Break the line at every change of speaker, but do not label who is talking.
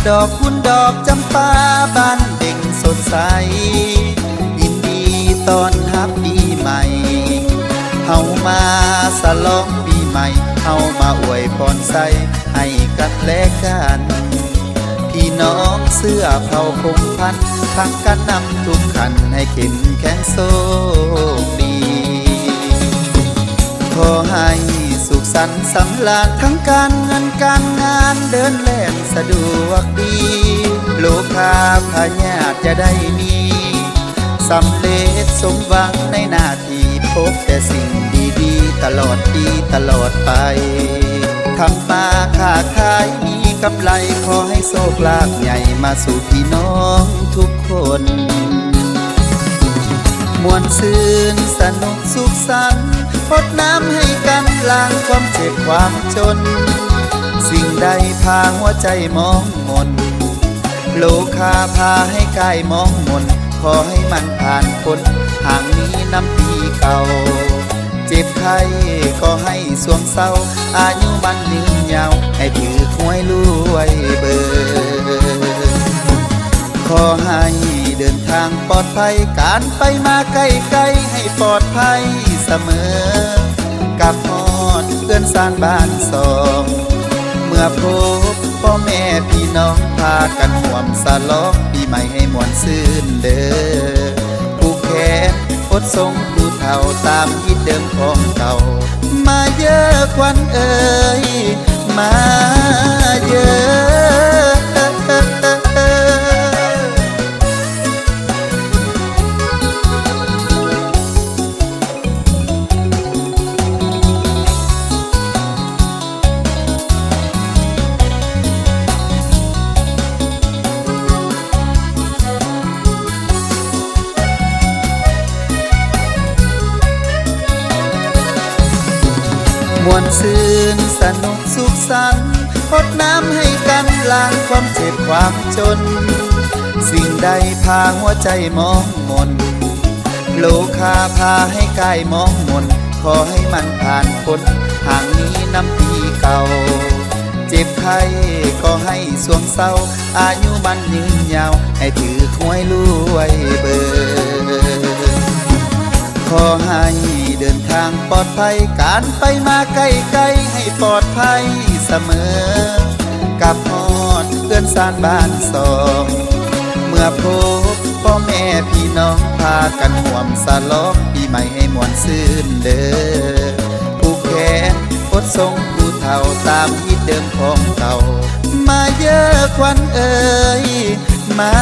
ดอกคุณดอกจำปาบานเด่งสดใสยินดีต้อนรับปีใหม่เฮามาสลองปีใหม่เฮามาอวยพรใส่ให้กันและกันพี่น้องเสื้อเผ่าพงพันทั้งกันนำทุกขันให้เข้มแข็งโชคดีขอให้สุขสันต์สำราญทั้งการเงินการงานเดินแล่นสะดวกดีโลกาพญาจะได้มีสำเร็จสมหวังในหน้าที่พบแต่สิ่งดีๆตลอดปีตลอดไปทำมาค้าขายมีกำไรขอให้โชคลาภใหญ่มาสู่พี่น้องทุกคนมวลซื่นสนุกสุขสันต์พดน้ำให้กันล้างความเจ็บความจนสิ่งใดพาหัวใจมองมนโลกาพาให้กายมองมนขอให้มันผ่านพ้นห่างนี้น้ำปีเก่าเจ็บไข้ก็ให้สวงเศร้าอายุมันยืนยาวให้ถือหวยรวยเบอร์ขอให้เดินทางปลอดภัยการไปมาใกล้ๆให้ปลอดภัยเสมอกับฮอดเพื่อนสานบ้านสองเมื่อพบพ่อแม่พี่น้องพากันห่วมสลองปีใหม่ให้มวลซื่นเด้อผู้แขนอดทรงผู้เฒ่าตามฮิตเดิมของเก่ามาเยอะควันเอ่ยมาเยอะมวลซื่นสนุกสุขสันต์พดน้ำให้กันล้างความเจ็บความจนสิ่งใดพาหัวใจมองมนโลกาพาให้กายมองมนขอให้มันผ่านพ้นห่างนี้น้ำปีเก่าเจ็บไข้ก็ให้สวงเศร้าอายุมันยืนยาวให้ถือหวยรวยเบอร์ขอให้เดินทางปลอดภัยการไปมาใกล้ๆให้ปลอดภัยเสมอกับฮอดเพื่อนสานบ้านสองเมื่อพบพ่อแม่พี่น้องพากันห่วมสลองปีใหม่ให้มวลซื่นเด้อผู้แขนอดทรงผู้เฒ่าตามฮิตเดิมของเก่ามาเยอะควันเอ่ยมา